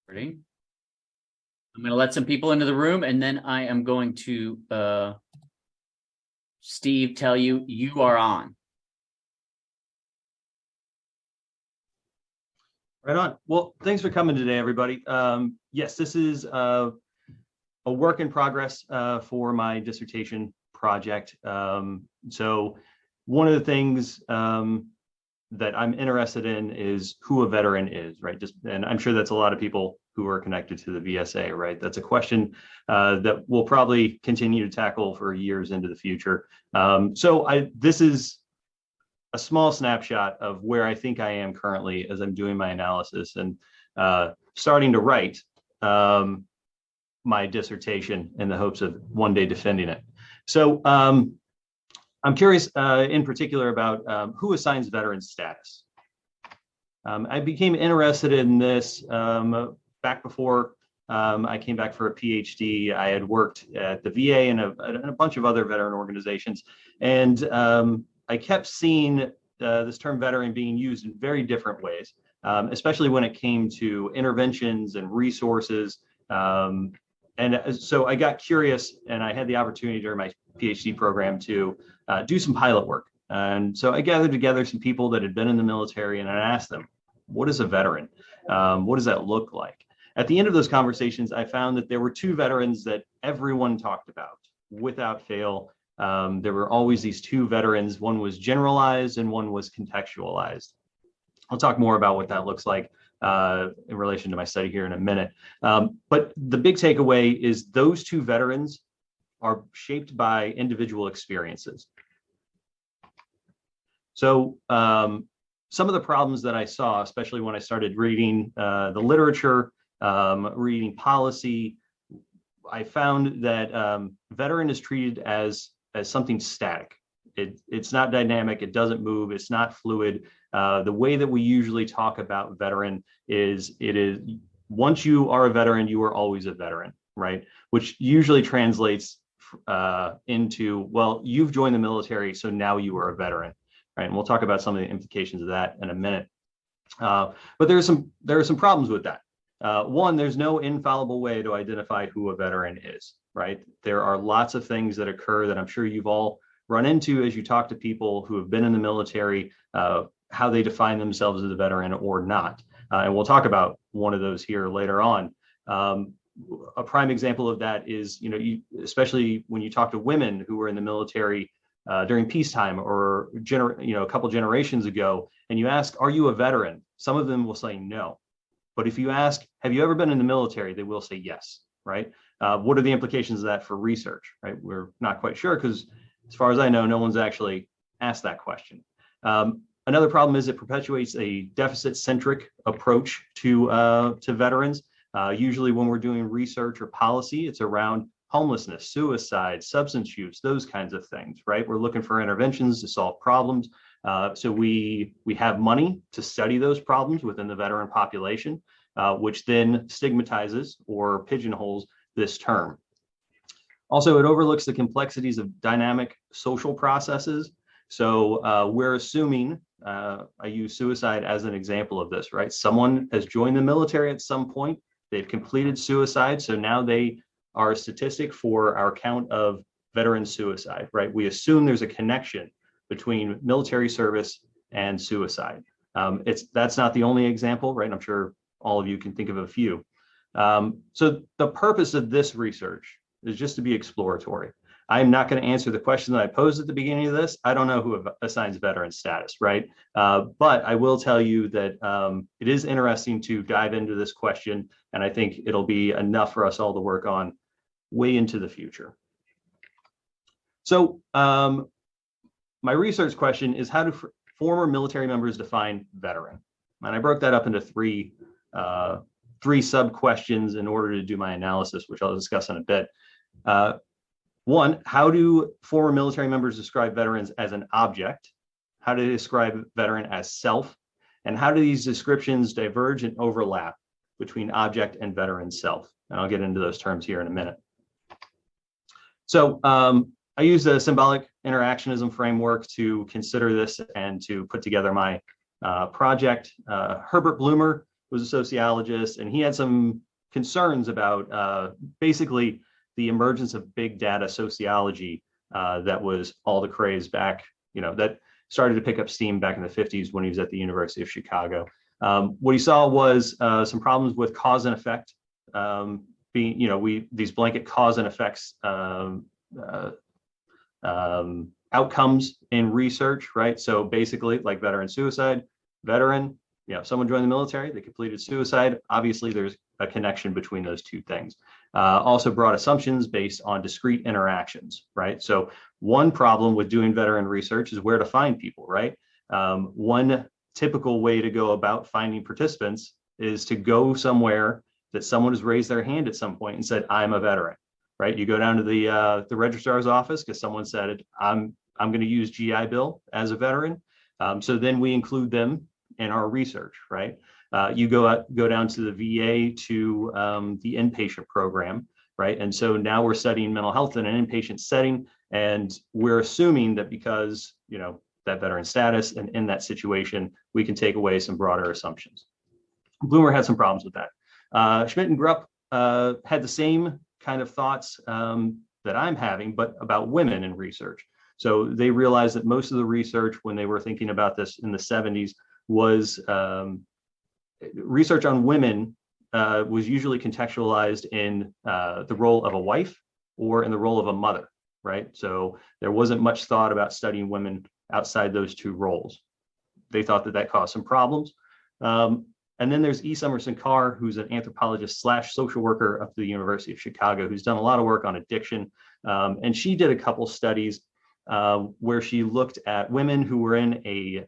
I'm going to let some people into the room, and then I am going to, Steve, tell you, you are on. Right on. Well, thanks for coming today, everybody. Yes, this is a work in progress for my dissertation project. So one of the things that I'm interested in is who a veteran is, right? And I'm sure that's a lot of people who are connected to the VSA, right? That's a question that we'll probably continue to tackle for years into the future. This is a small snapshot of where I think I am currently as I'm doing my analysis and starting to write my dissertation in the hopes of one day defending it. So I'm curious in particular about who assigns veteran status. I became interested in this back before I came back for a PhD. I had worked at the VA and a bunch of other veteran organizations, and I kept seeing this term veteran being used in very different ways, especially when it came to interventions and resources. So I got curious, and I had the opportunity during my PhD program to do some pilot work. And so I gathered together some people that had been in the military, and I asked them, what is a veteran? What does that look like? At the end of those conversations, I found that there were two veterans that everyone talked about without fail. There were always these two veterans. One was generalized and one was contextualized. I'll talk more about what that looks like in relation to my study here in a minute. But the big takeaway is those two veterans are shaped by individual experiences. So some of the problems that I saw, especially when I started reading the literature, reading policy, I found that veteran is treated as something static. It's not dynamic. It doesn't move. It's not fluid. The way that we usually talk about veteran is once you are a veteran, you are always a veteran, right? Which usually translates into, well, you've joined the military, so now you are a veteran, right? And we'll talk about some of the implications of that in a minute. But there are some problems with that. One, there's no infallible way to identify who a veteran is, right? There are lots of things that occur that I'm sure you've all run into as you talk to people who have been in the military, how they define themselves as a veteran or not. And we'll talk about one of those here later on. A prime example of that is, especially when you talk to women who were in the military during peacetime or a couple generations ago, and you ask, are you a veteran? Some of them will say no. But if you ask, have you ever been in the military? They will say yes, right? What are the implications of that for research, right? We're not quite sure because as far as I know, no one's actually asked that question. Another problem is it perpetuates a deficit-centric approach to veterans. Usually when we're doing research or policy, it's around homelessness, suicide, substance use, those kinds of things, right? We're looking for interventions to solve problems. So we have money to study those problems within the veteran population, which then stigmatizes or pigeonholes this term. Also, it overlooks the complexities of dynamic social processes. So we're assuming, I use suicide as an example of this, right? Someone has joined the military at some point, they've completed suicide, so now they are a statistic for our count of veteran suicide, right? We assume there's a connection between military service and suicide. That's not the only example, right? I'm sure all of you can think of a few. So the purpose of this research is just to be exploratory. I'm not going to answer the question that I posed at the beginning of this. I don't know who assigns veteran status, right? But I will tell you that it is interesting to dive into this question, and I think it'll be enough for us all to work on way into the future. So my research question is, how do former military members define veteran? And I broke that up into three sub questions in order to do my analysis, which I'll discuss in a bit. One, how do former military members describe veterans as an object? How do they describe veteran as self? And how do these descriptions diverge and overlap between object and veteran self? And I'll get into those terms here in a minute. So I use the symbolic interactionism framework to consider this and to put together my project. Herbert Bloomer was a sociologist, and he had some concerns about basically the emergence of big data sociology that was all the craze back, that started to pick up steam back in the 50s when he was at the University of Chicago. What he saw was some problems with cause and effect, these blanket cause and effects outcomes in research, right? So basically, like veteran suicide, someone joined the military, they completed suicide. Obviously, there's a connection between those two things. Also brought assumptions based on discrete interactions, right? So one problem with doing veteran research is where to find people, right? One typical way to go about finding participants is to go somewhere that someone has raised their hand at some point and said, I'm a veteran, right? You go down to the registrar's office because someone said, I'm going to use GI Bill as a veteran. So then we include them in our research, right? You go down to the VA to the inpatient program, right? And so now we're studying mental health in an inpatient setting, and we're assuming that because that veteran status and in that situation, we can take away some broader assumptions. Bloomer had some problems with that. Schmidt and Grupp had the same kind of thoughts that I'm having, but about women in research. So they realized that most of the research when they were thinking about this in the 70s was research on women was usually contextualized in the role of a wife or in the role of a mother, right? So there wasn't much thought about studying women outside those two roles. They thought that caused some problems. And then there's E. Summerson Carr, who's an anthropologist / social worker up at the University of Chicago, who's done a lot of work on addiction. And she did a couple studies where she looked at women who were in an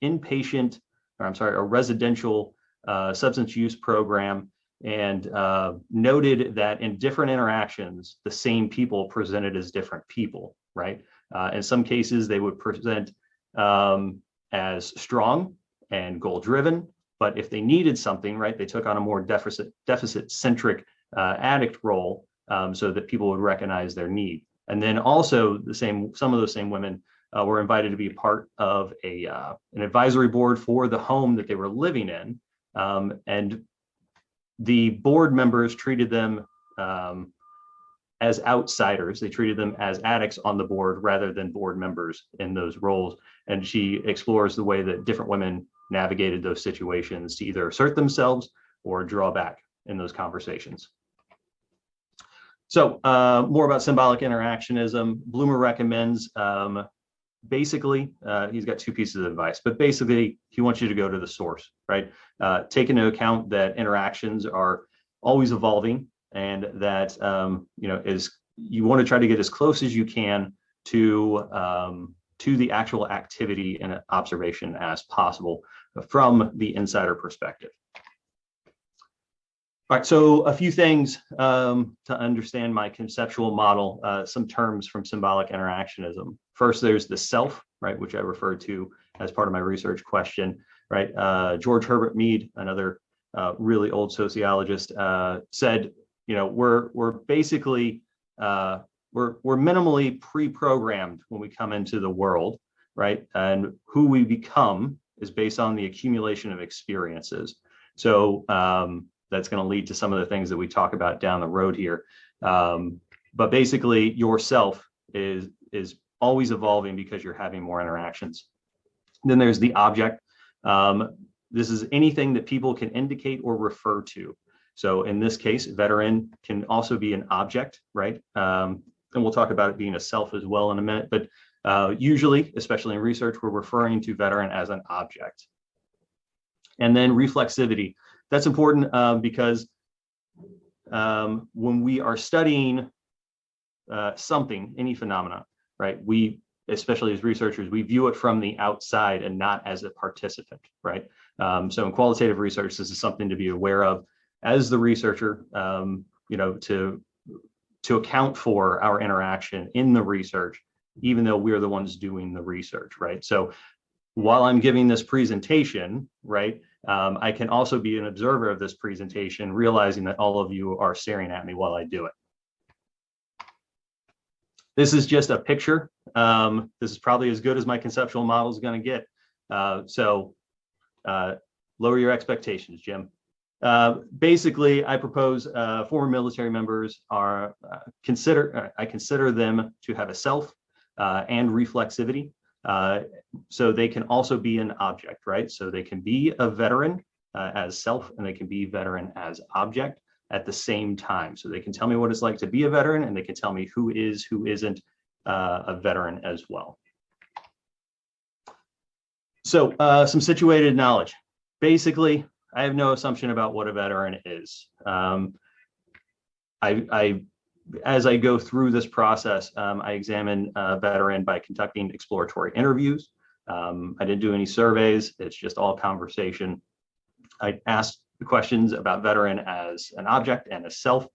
inpatient, a residential substance use program, and noted that in different interactions, the same people presented as different people, right? In some cases, they would present as strong and goal-driven, but if they needed something, right, they took on a more deficit-centric addict role so that people would recognize their need. And then also some of those same women were invited to be part of an advisory board for the home that they were living in. And the board members treated them as outsiders. They treated them as addicts on the board rather than board members in those roles. And she explores the way that different women navigated those situations to either assert themselves or draw back in those conversations. So more about symbolic interactionism. Bloomer recommends basically, he's got two pieces of advice, but basically he wants you to go to the source, right? Take into account that interactions are always evolving, and that you want to try to get as close as you can to the actual activity and observation as possible from the insider perspective. All right, so a few things to understand my conceptual model, some terms from symbolic interactionism. First, there's the self, right, which I referred to as part of my research question, right? George Herbert Mead, another really old sociologist, said, we're basically, we're minimally pre-programmed when we come into the world, right? And who we become is based on the accumulation of experiences. So that's going to lead to some of the things that we talk about down the road here. But basically, yourself is always evolving because you're having more interactions. Then there's the object. This is anything that people can indicate or refer to. So in this case, veteran can also be an object, right? And we'll talk about it being a self as well in a minute. But usually, especially in research, we're referring to veteran as an object. And then reflexivity. That's important because when we are studying something, any phenomena, right, we, especially as researchers, we view it from the outside and not as a participant, right? So in qualitative research, this is something to be aware of as the researcher, to account for our interaction in the research, even though we're the ones doing the research, right? So while I'm giving this presentation, right, I can also be an observer of this presentation, realizing that all of you are staring at me while I do it. This is just a picture. This is probably as good as my conceptual model is going to get. lower your expectations, Jim. Basically, I propose former military members are I consider them to have a self and reflexivity. So they can also be an object, right? So they can be a veteran as self, and they can be veteran as object at the same time. So they can tell me what it's like to be a veteran, and they can tell me who is, who isn't a veteran as well. So some situated knowledge. Basically, I have no assumption about what a veteran is. As I go through this process, I examine a veteran by conducting exploratory interviews. I didn't do any surveys. It's just all conversation. I asked questions about veteran as an object and a self,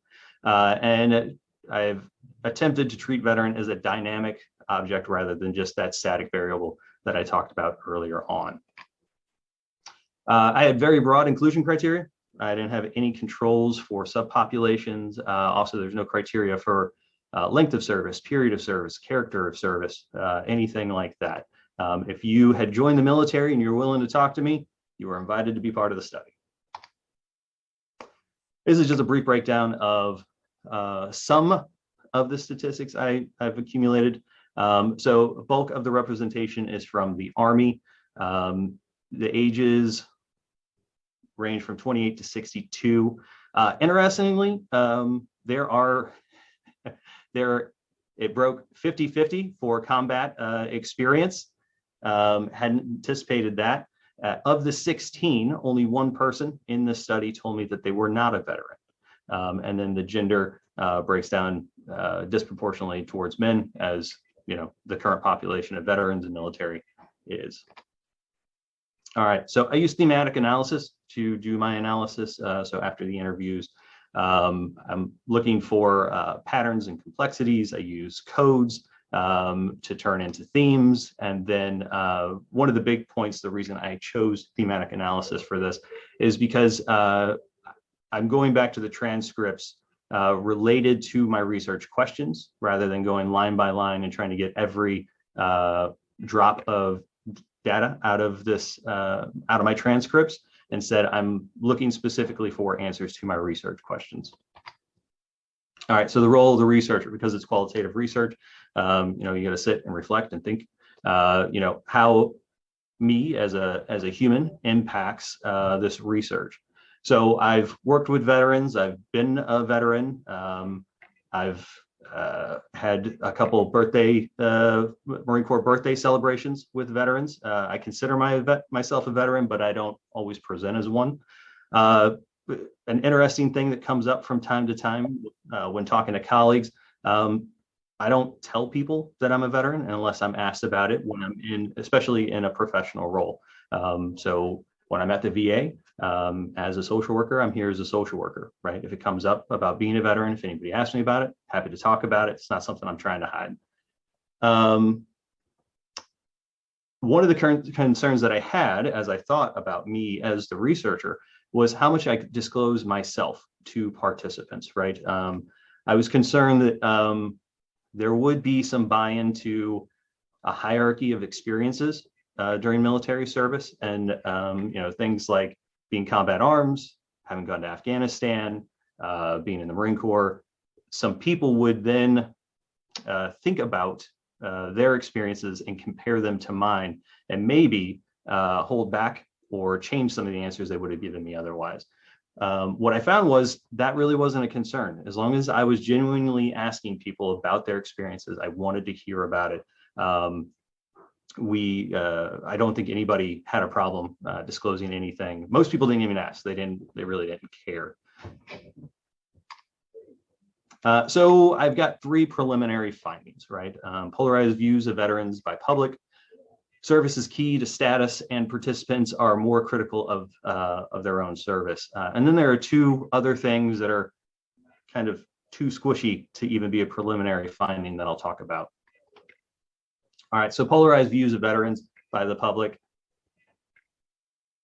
and I've attempted to treat veteran as a dynamic object rather than just that static variable that I talked about earlier on. I had very broad inclusion criteria. I didn't have any controls for subpopulations. Also, there's no criteria for length of service, period of service, character of service, anything like that. If you had joined the military and you're willing to talk to me, you were invited to be part of the study. This is just a brief breakdown of some of the statistics I've accumulated. So a bulk of the representation is from the Army. The ages range from 28 to 62. Interestingly, it broke 50-50 for combat experience. Hadn't anticipated that. Of the 16, only one person in this study told me that they were not a veteran. And then the gender breaks down disproportionately towards men, as you know, the current population of veterans and military is. All right, so I use thematic analysis to do my analysis. So after the interviews, I'm looking for patterns and complexities. I use codes to turn into themes. And then one of the big points, the reason I chose thematic analysis for this is because I'm going back to the transcripts related to my research questions rather than going line by line and trying to get every drop of data out of my transcripts. Instead, I'm looking specifically for answers to my research questions. All right, so the role of the researcher, because it's qualitative research, you got to sit and reflect and think, how me as a human impacts this research. So I've worked with veterans. I've been a veteran. I've had a couple of Marine Corps birthday celebrations with veterans. I consider myself a veteran, but I don't always present as one. An interesting thing that comes up from time to time when talking to colleagues, I don't tell people that I'm a veteran unless I'm asked about it when I'm especially in a professional role. So when I'm at the VA, as a social worker, I'm here as a social worker, right? If it comes up about being a veteran, if anybody asks me about it, happy to talk about it. It's not something I'm trying to hide. One of the current concerns that I had as I thought about me as the researcher was how much I could disclose myself to participants, right? I was concerned that there would be some buy-in to a hierarchy of experiences during military service, and things like being combat arms, having gone to Afghanistan, being in the Marine Corps. Some people would then think about their experiences and compare them to mine, and maybe hold back or change some of the answers they would have given me otherwise. What I found was that really wasn't a concern. As long as I was genuinely asking people about their experiences, I wanted to hear about it. I don't think anybody had a problem disclosing anything. Most people didn't even ask. They really didn't care. So I've got 3 preliminary findings, right? Polarized views of veterans by public. Service is key to status, and participants are more critical of their own service. And then there are 2 other things that are kind of too squishy to even be a preliminary finding that I'll talk about. All right, so polarized views of veterans by the public.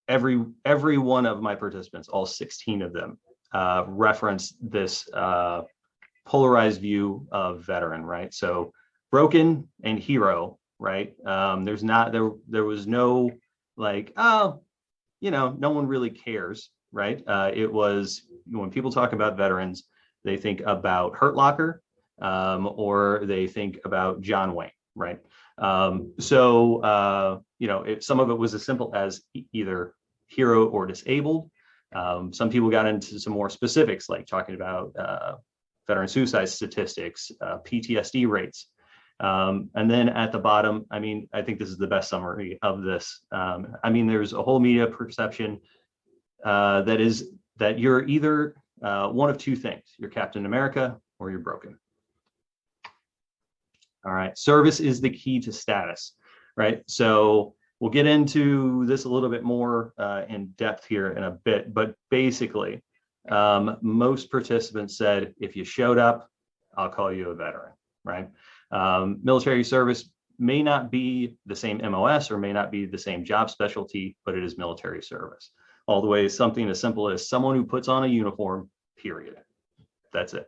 Every one of my participants, all 16 of them, reference this polarized view of veteran, right? So broken and hero, right? There was no like, oh, no one really cares, right? It was when people talk about veterans, they think about Hurt Locker, or they think about John Wayne, right? Some of it was as simple as either hero or disabled. Some people got into some more specifics, like talking about veteran suicide statistics, PTSD rates. And then at the bottom, I think this is the best summary of this. There's a whole media perception that you're either one of two things: you're Captain America or you're broken. All right, service is the key to status, right? So we'll get into this a little bit more in depth here in a bit, but basically, most participants said, if you showed up, I'll call you a veteran, right? Military service may not be the same MOS or may not be the same job specialty, but it is military service. All the way something as simple as someone who puts on a uniform, period. That's it.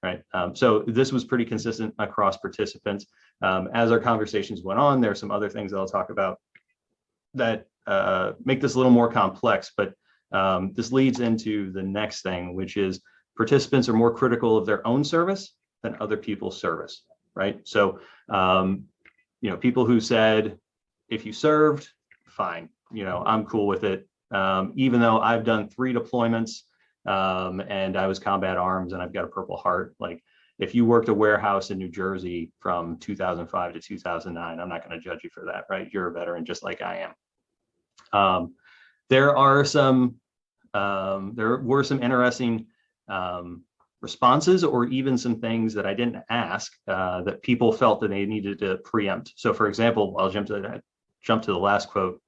Right. So this was pretty consistent across participants. As our conversations went on, there are some other things that I'll talk about that make this a little more complex, but this leads into the next thing, which is participants are more critical of their own service than other people's service, right? So, people who said, if you served, fine, I'm cool with it. Even though I've done 3 deployments, and I was combat arms and I've got a Purple Heart. Like, if you worked a warehouse in New Jersey from 2005 to 2009, I'm not going to judge you for that, right? You're a veteran just like I am. There were some interesting responses, or even some things that I didn't ask that people felt that they needed to preempt. So, for example, I'll jump to the last quote.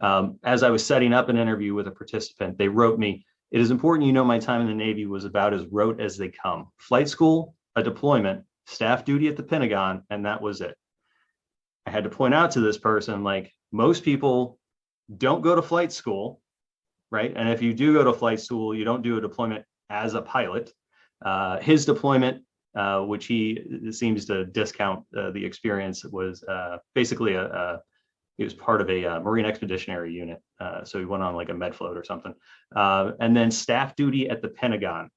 As I was setting up an interview with a participant, they wrote me, "It is important you know my time in the Navy was about as rote as they come. Flight school, a deployment, staff duty at the Pentagon, and that was it." I had to point out to this person, like, most people don't go to flight school, right? And if you do go to flight school, you don't do a deployment as a pilot. His deployment, which he seems to discount the experience, was basically he was part of a Marine Expeditionary Unit. So he went on like a med float or something. And then staff duty at the Pentagon.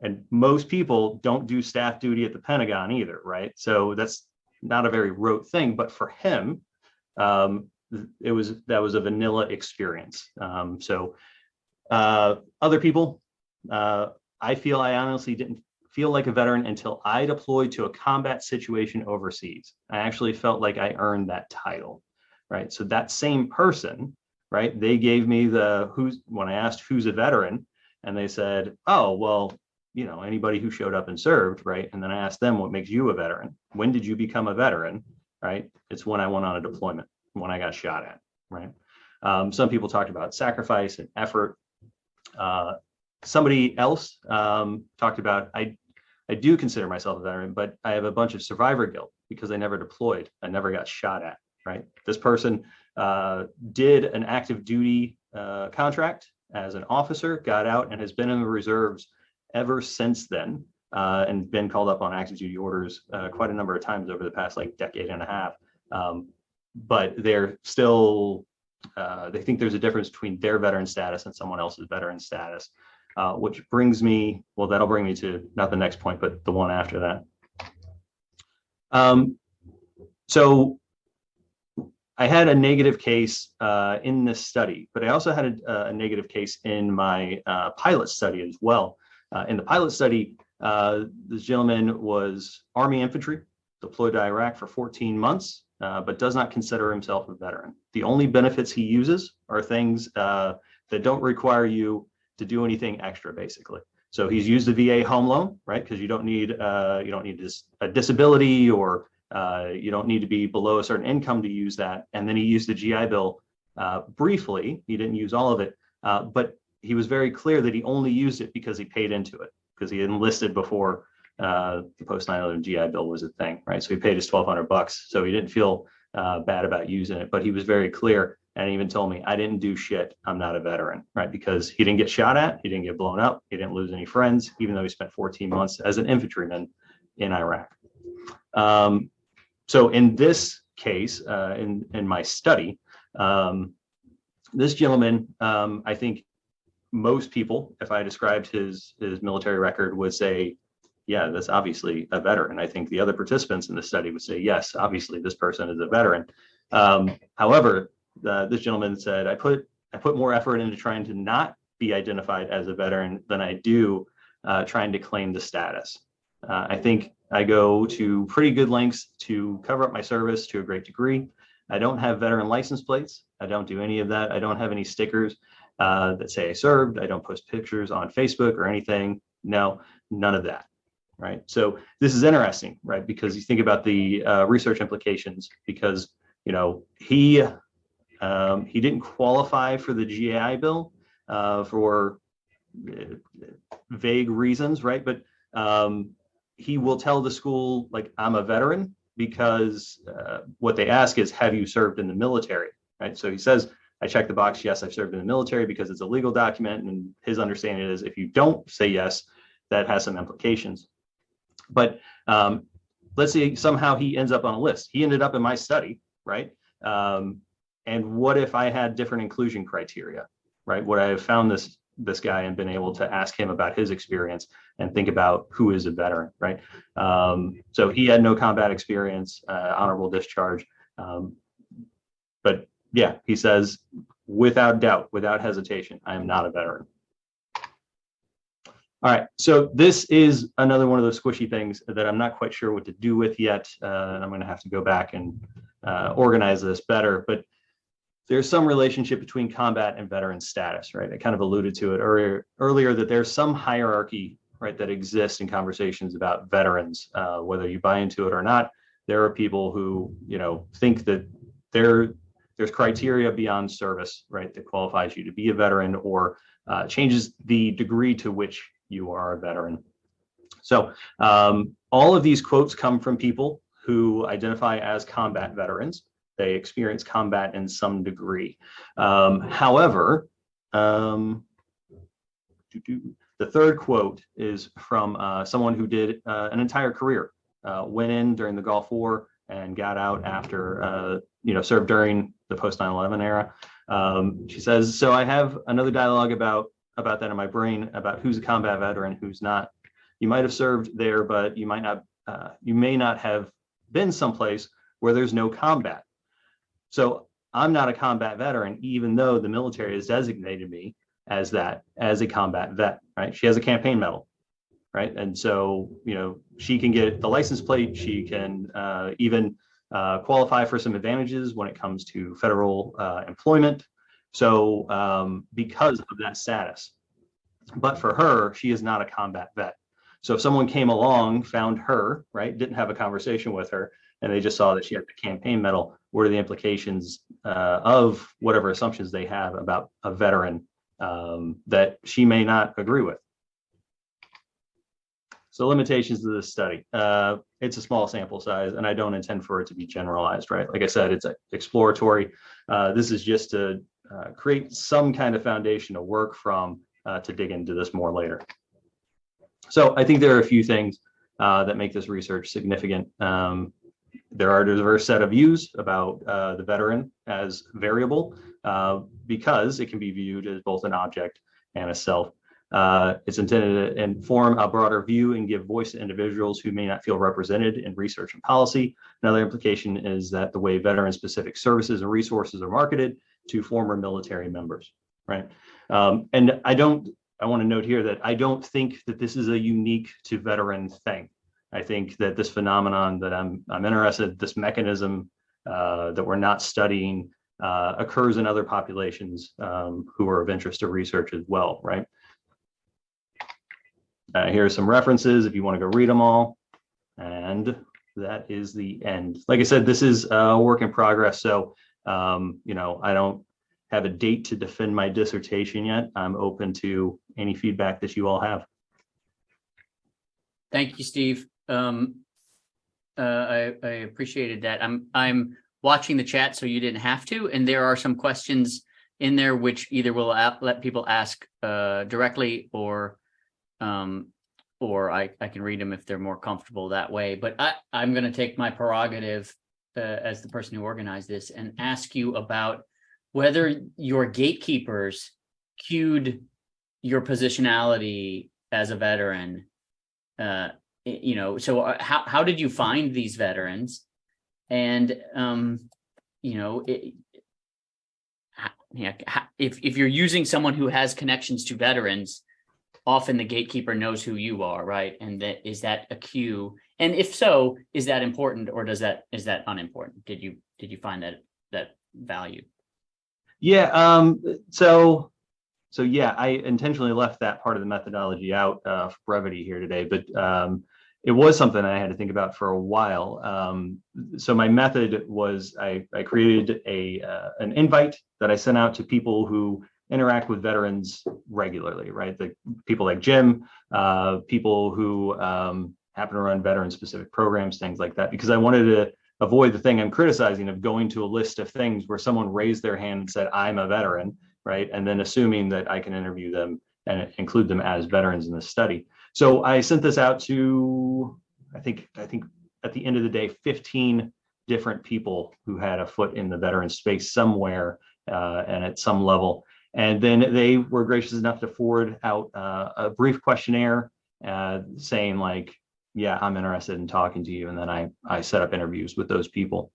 And most people don't do staff duty at the Pentagon either, right? So that's not a very rote thing, but for him, that was a vanilla experience. Other people, I honestly didn't feel like a veteran until I deployed to a combat situation overseas. I actually felt like I earned that title, right? So that same person, right, they gave me when I asked who's a veteran, and they said, oh, well, anybody who showed up and served, right? And then I asked them, what makes you a veteran? When did you become a veteran, right? It's when I went on a deployment, when I got shot at, right? Some people talked about sacrifice and effort. Somebody else talked about, I do consider myself a veteran, but I have a bunch of survivor guilt because I never deployed. I never got shot at, right? This person did an active duty contract as an officer, got out, and has been in the reserves ever since then, and been called up on active duty orders quite a number of times over the past decade and a half. But they're still, they think there's a difference between their veteran status and someone else's veteran status, which brings me, well, that'll bring me to not the next point, but the one after that. So I had a negative case in this study, but I also had a negative case in my pilot study as well. In the pilot study, this gentleman was Army infantry, deployed to Iraq for 14 months, but does not consider himself a veteran. The only benefits he uses are things that don't require you to do anything extra, basically. So he's used the VA home loan, right? Because you don't need a disability, or you don't need to be below a certain income to use that. And then he used the GI Bill briefly. He didn't use all of it, but he was very clear that he only used it because he paid into it, because he enlisted before the post 9/11 GI Bill was a thing, right? So he paid his $1,200, so he didn't feel bad about using it. But he was very clear, and even told me, I didn't do shit. I'm not a veteran, right? Because he didn't get shot at, he didn't get blown up, he didn't lose any friends, even though he spent 14 months as an infantryman in Iraq. So in this case, in my study, This gentleman, I think most people, if I described his military record, would say, yeah, that's obviously a veteran. I think the other participants in the study would say, yes, obviously this person is a veteran. However, this gentleman said, I put more effort into trying to not be identified as a veteran than I do trying to claim the status. I think I go to pretty good lengths to cover up my service to a great degree. I don't have veteran license plates. I don't do any of that. I don't have any stickers that say I served. I don't post pictures on Facebook or anything. No, none of that. Right. So this is interesting, right? Because you think about the research implications, because, you know, he didn't qualify for the GAI bill for vague reasons, right? But he will tell the school, like, I'm a veteran, because what they ask is, have you served in the military, right? So he says, I check the box, yes, I've served in the military, because it's a legal document. And his understanding is, if you don't say yes, that has some implications. But let's say somehow he ends up on a list. He ended up in my study, right? And what if I had different inclusion criteria, right? Would I have found this guy and been able to ask him about his experience and think about who is a veteran, right? So he had no combat experience, honorable discharge. But yeah, he says, without doubt, without hesitation, I am not a veteran. All right, so this is another one of those squishy things that I'm not quite sure what to do with yet. And I'm going to have to go back and organize this better. But there's some relationship between combat and veteran status, right? I kind of alluded to it earlier that there's some hierarchy, right, that exists in conversations about veterans, whether you buy into it or not. There are people who, you know, think that there's criteria beyond service, right, that qualifies you to be a veteran, or changes the degree to which you are a veteran. So all of these quotes come from people who identify as combat veterans. They experience combat in some degree. However, the third quote is from someone who did an entire career, went in during the Gulf War and got out after, served during the post 9/11 era. She says, so I have another dialogue about that in my brain, about who's a combat veteran, who's not. You might have served there, but you may not have been someplace where there's no combat. So I'm not a combat veteran, even though the military has designated me as a combat vet, right? She has a campaign medal, right? And so, you know, she can get the license plate. She can even qualify for some advantages when it comes to federal employment. So because of that status. But for her, she is not a combat vet. So if someone came along, found her, right, didn't have a conversation with her, and they just saw that she had the campaign medal, what are the implications of whatever assumptions they have about a veteran that she may not agree with? So limitations to this study. It's a small sample size, and I don't intend for it to be generalized, right? Like I said, it's exploratory. This is just to create some kind of foundation to work from to dig into this more later. So I think there are a few things that make this research significant. There are a diverse set of views about the veteran as variable because it can be viewed as both an object and a self. It's intended to inform a broader view and give voice to individuals who may not feel represented in research and policy. Another implication is that the way veteran-specific services and resources are marketed to former military members, right? And I want to note here that I don't think that this is a unique to veteran thing. I think that this phenomenon that I'm interested, this mechanism that we're not studying occurs in other populations who are of interest to research as well, right? Here are some references if you want to go read them all. And that is the end. Like I said, this is a work in progress. So, I don't have a date to defend my dissertation yet. I'm open to any feedback that you all have. Thank you, Steve. I appreciated that. I'm watching the chat, so you didn't have to. And there are some questions in there which either will let people ask directly, or I can read them if they're more comfortable that way. But I'm going to take my prerogative as the person who organized this and ask you about whether your gatekeepers cued your positionality as a veteran. So how did you find these veterans? And if you're using someone who has connections to veterans, often the gatekeeper knows who you are, right? And is that a cue? And if so, is that important, or is that unimportant? Did you find that value? Yeah. So yeah, I intentionally left that part of the methodology out for brevity here today, but it was something I had to think about for a while. So my method was I created an invite that I sent out to people who interact with veterans regularly, right? The people like Jim, people who happen to run veteran-specific programs, things like that, because I wanted to avoid the thing I'm criticizing of going to a list of things where someone raised their hand and said, I'm a veteran, right? And then assuming that I can interview them and include them as veterans in the study. So I sent this out to, I think at the end of the day, 15 different people who had a foot in the veteran space somewhere and at some level. And then they were gracious enough to forward out a brief questionnaire saying like, yeah, I'm interested in talking to you. And then I set up interviews with those people.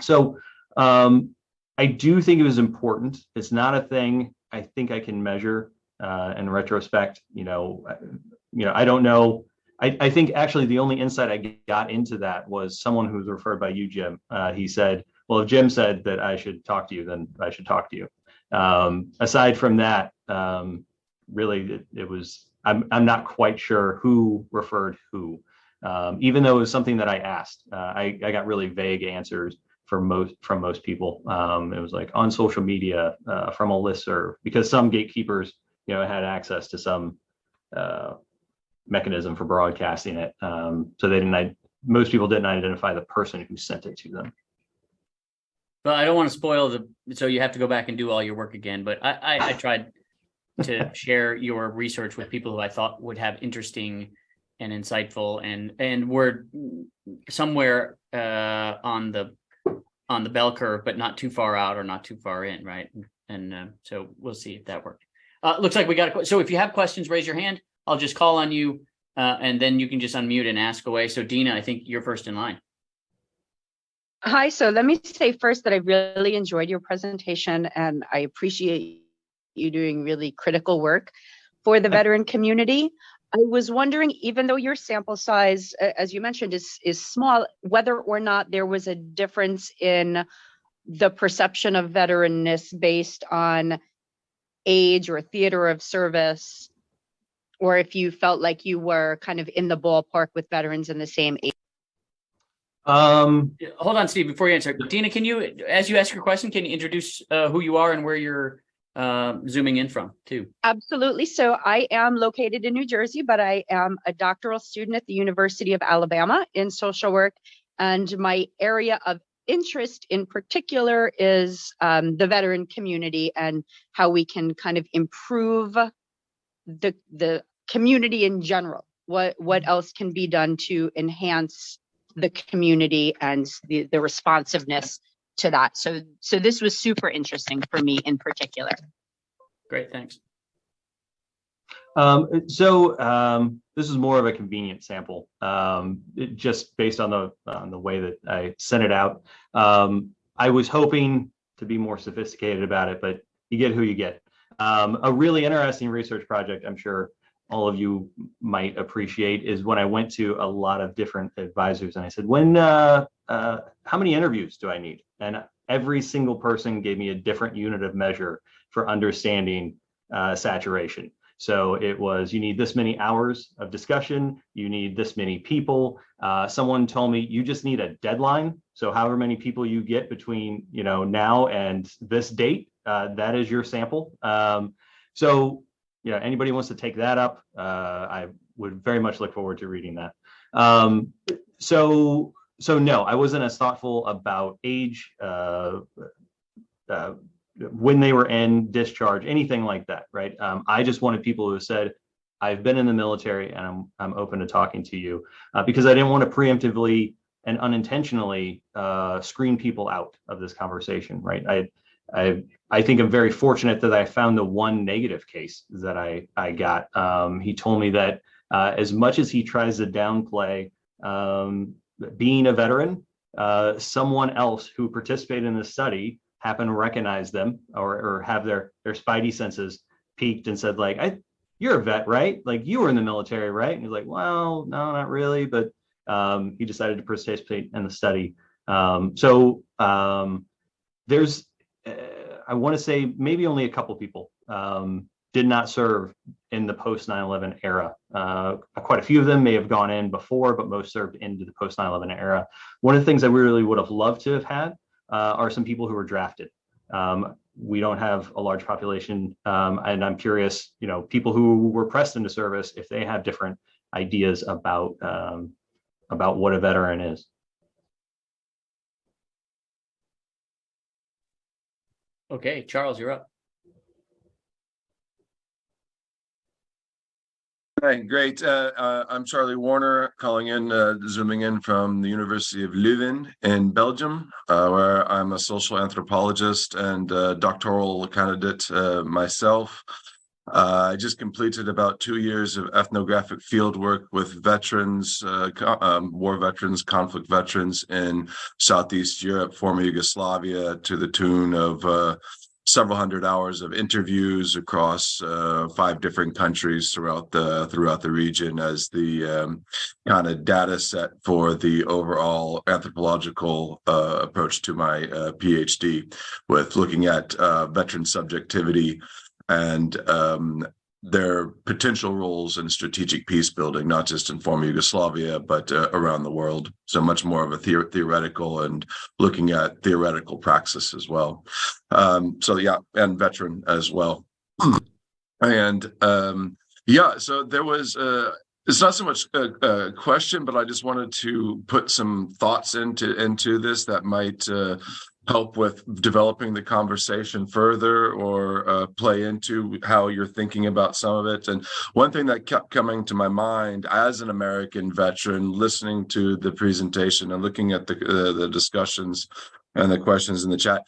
So I do think it was important. It's not a thing I think I can measure in retrospect. I don't know. I think actually the only insight I got into that was someone who was referred by you, Jim. He said, well, if Jim said that I should talk to you, then I should talk to you. Aside from that, really, it was, I'm not quite sure who referred who, even though it was something that I asked. I got really vague answers from most people. It was like on social media, from a listserv, because some gatekeepers, had access to some mechanism for broadcasting it. So most people didn't identify the person who sent it to them. Well, I don't want to spoil so you have to go back and do all your work again, but I tried to share your research with people who I thought would have interesting and insightful and were somewhere on the bell curve, but not too far out or not too far in, right? And so we'll see if that worked. Looks like we got so if you have questions, raise your hand. I'll just call on you, and then you can just unmute and ask away. So Dina, I think you're first in line. Hi, so let me say first that I really enjoyed your presentation and I appreciate you doing really critical work for the veteran community. I was wondering, even though your sample size, as you mentioned, is small, whether or not there was a difference in the perception of veteranness based on age or theater of service, or if you felt like you were kind of in the ballpark with veterans in the same age. Hold on, Steve, before you answer. Dina, can you, as you ask your question, can you introduce who you are and where you're zooming in from too? Absolutely. So I am located in New Jersey, but I am a doctoral student at the University of Alabama in social work. And my area of interest in particular is the veteran community and how we can kind of improve the community in general. What else can be done to enhance the community and the responsiveness to that. So this was super interesting for me in particular. Great, thanks. This is more of a convenient sample, just based on the way that I sent it out. I was hoping to be more sophisticated about it, but you get who you get. A really interesting research project, I'm sure all of you might appreciate, is when I went to a lot of different advisors and I said, how many interviews do I need? And every single person gave me a different unit of measure for understanding saturation. So it was, you need this many hours of discussion, you need this many people. Someone told me you just need a deadline. So however many people you get between now and this date, that is your sample. So yeah, anybody wants to take that up, I would very much look forward to reading that. So no, I wasn't as thoughtful about age, when they were in discharge, anything like that, right? I just wanted people who said, I've been in the military and I'm open to talking to you, because I didn't want to preemptively and unintentionally screen people out of this conversation, right? I think I'm very fortunate that I found the one negative case that I got. He told me that as much as he tries to downplay being a veteran, someone else who participated in the study happened to recognize them or have their spidey senses peaked and said, like, you're a vet, right? Like, you were in the military, right? And he's like, well, no, not really. But he decided to participate in the study. There's, I want to say maybe only a couple people did not serve in the post 9/11 era. Quite a few of them may have gone in before, but most served into the post 9/11 era. One of the things I really would have loved to have had are some people who were drafted. We don't have a large population, and I'm curious, people who were pressed into service, if they have different ideas about what a veteran is. Okay, Charles, you're up. Hi, great. I'm Charlie Warner, calling in, zooming in from the University of Leuven in Belgium, where I'm a social anthropologist and doctoral candidate myself. I just completed about 2 years of ethnographic field work with veterans, war veterans, conflict veterans in Southeast Europe, former Yugoslavia, to the tune of several hundred hours of interviews across 5 different countries throughout the region as the kind of data set for the overall anthropological approach to my PhD, with looking at veteran subjectivity and their potential roles in strategic peace building, not just in former Yugoslavia, but around the world. So much more of a theoretical and looking at theoretical praxis as well. And veteran as well. And so there was, it's not so much a question, but I just wanted to put some thoughts into this that might help with developing the conversation further, or play into how you're thinking about some of it. And one thing that kept coming to my mind as an American veteran, listening to the presentation and looking at the discussions and the questions in the chat,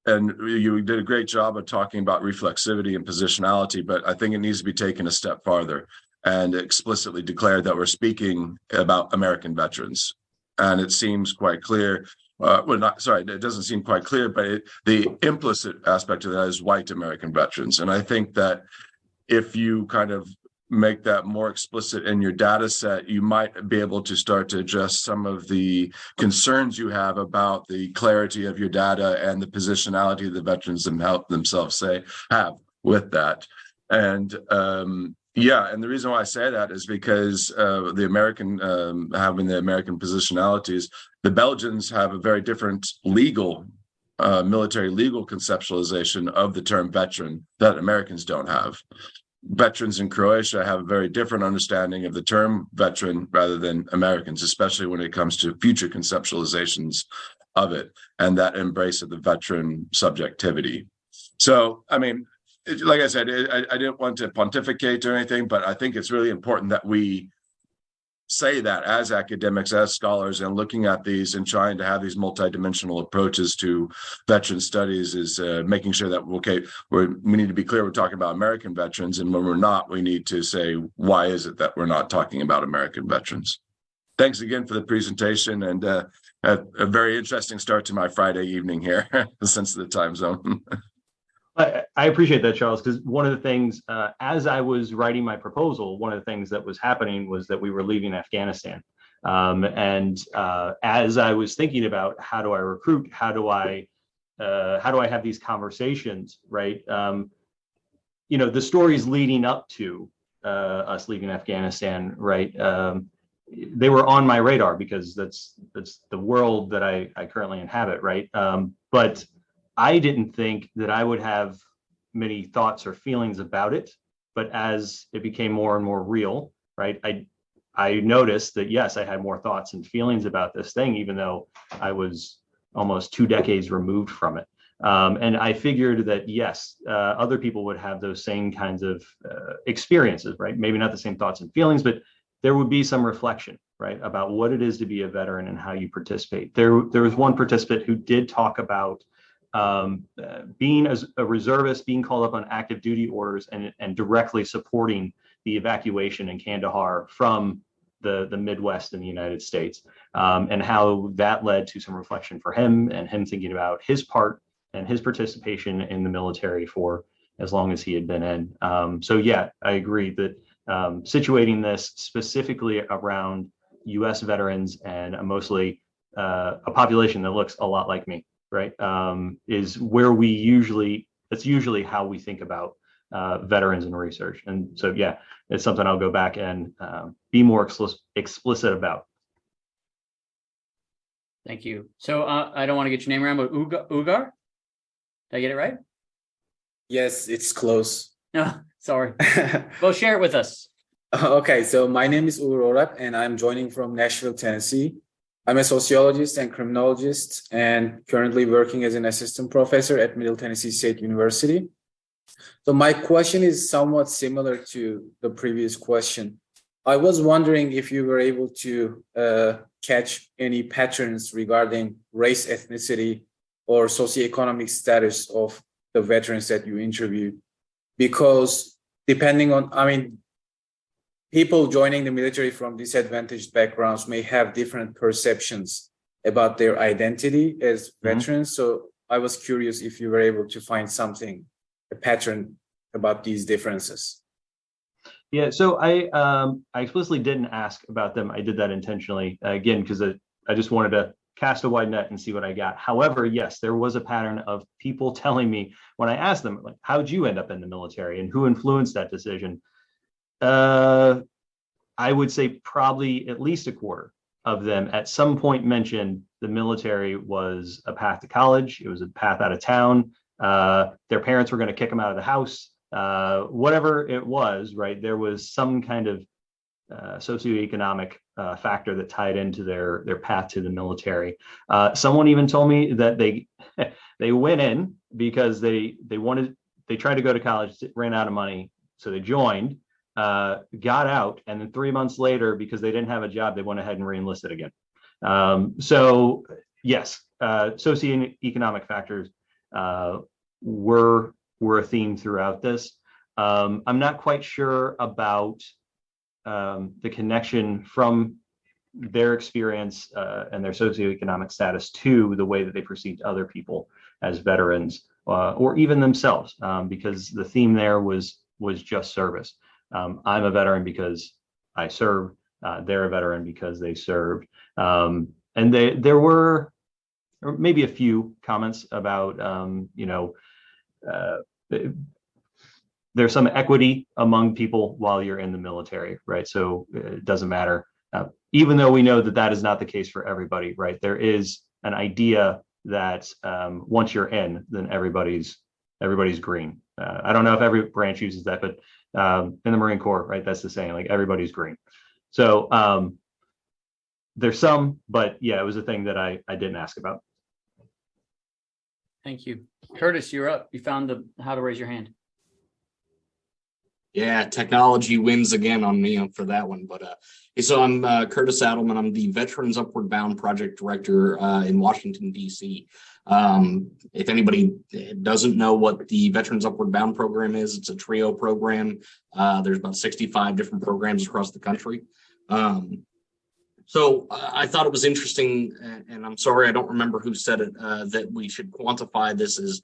and you did a great job of talking about reflexivity and positionality, but I think it needs to be taken a step farther and explicitly declared that we're speaking about American veterans. And it seems quite clear. It doesn't seem quite clear, but the implicit aspect of that is white American veterans. And I think that if you kind of make that more explicit in your data set, you might be able to start to address some of the concerns you have about the clarity of your data and the positionality the veterans themselves have with that. And and the reason why I say that is because the American, having the American positionalities, the Belgians have a very different military legal conceptualization of the term veteran that Americans don't have. Veterans in Croatia have a very different understanding of the term veteran rather than Americans, especially when it comes to future conceptualizations of it and that embrace of the veteran subjectivity. So, I mean, like I said, I didn't want to pontificate or anything, but I think it's really important that we say that as academics, as scholars, and looking at these and trying to have these multidimensional approaches to veteran studies is making sure that, we need to be clear we're talking about American veterans, and when we're not, we need to say, why is it that we're not talking about American veterans? Thanks again for the presentation, and a very interesting start to my Friday evening here, since the time zone. I appreciate that, Charles, because one of the things, as I was writing my proposal, one of the things that was happening was that we were leaving Afghanistan. As I was thinking about how do I recruit, how do I have these conversations, right? The stories leading up to us leaving Afghanistan, right? They were on my radar because that's the world that I currently inhabit, right? But I didn't think that I would have many thoughts or feelings about it, but as it became more and more real, right, I noticed that, yes, I had more thoughts and feelings about this thing, even though I was almost 2 decades removed from it. And I figured that, yes, other people would have those same kinds of experiences, right? Maybe not the same thoughts and feelings, but there would be some reflection, right, about what it is to be a veteran and how you participate. There was one participant who did talk about being as a reservist, being called up on active duty orders and directly supporting the evacuation in Kandahar from the Midwest in the United States, and how that led to some reflection for him and him thinking about his part and his participation in the military for as long as he had been in. So yeah, I agree that situating this specifically around U.S. veterans and mostly a population that looks a lot like me, right, is where that's usually how we think about veterans and research. And so, yeah, it's something I'll go back and be more explicit about. Thank you. So I don't want to get your name wrong, but Ugar? Did I get it right? Yes, it's close. No, sorry. Well, share it with us. Okay, so my name is Uğur Orak, and I'm joining from Nashville, Tennessee. I'm a sociologist and criminologist and currently working as an assistant professor at Middle Tennessee State University. So my question is somewhat similar to the previous question. I was wondering if you were able to catch any patterns regarding race, ethnicity, or socioeconomic status of the veterans that you interviewed, because depending on, people joining the military from disadvantaged backgrounds may have different perceptions about their identity as veterans. So I was curious if you were able to find something, a pattern about these differences. Yeah, so I explicitly didn't ask about them. I did that intentionally, again, because I just wanted to cast a wide net and see what I got. However, yes, there was a pattern of people telling me when I asked them, like, how'd you end up in the military and who influenced that decision? I would say probably at least a quarter of them at some point mentioned the military was a path to college. It was a path out of town. Their parents were going to kick them out of the house. Whatever it was, right? There was some kind of socioeconomic factor that tied into their path to the military. Someone even told me that they went in because they tried to go to college, ran out of money, so they joined, got out, and then 3 months later, because they didn't have a job, they went ahead and re-enlisted again. So yes, socioeconomic factors were a theme throughout this. I'm not quite sure about the connection from their experience and their socioeconomic status to the way that they perceived other people as veterans, or even themselves, because the theme there was just service. I'm a veteran because I served. They're a veteran because they served. And there were maybe a few comments about, there's some equity among people while you're in the military, right? So it doesn't matter, even though we know that that is not the case for everybody, right? There is an idea that once you're in, then everybody's green. I don't know if every branch uses that, but in the Marine Corps, right, that's the saying, like, everybody's green. So there's some, but yeah, it was a thing that I didn't ask about. Thank you. Curtis, you're up. You found how to raise your hand. Yeah, technology wins again on me for that one. But so I'm Curtis Adelman. I'm the Veterans Upward Bound Project Director in Washington, D.C. If anybody doesn't know what the Veterans Upward Bound program is, it's a TRIO program. There's about 65 different programs across the country. So I thought it was interesting, and I'm sorry, I don't remember who said it, that we should quantify this as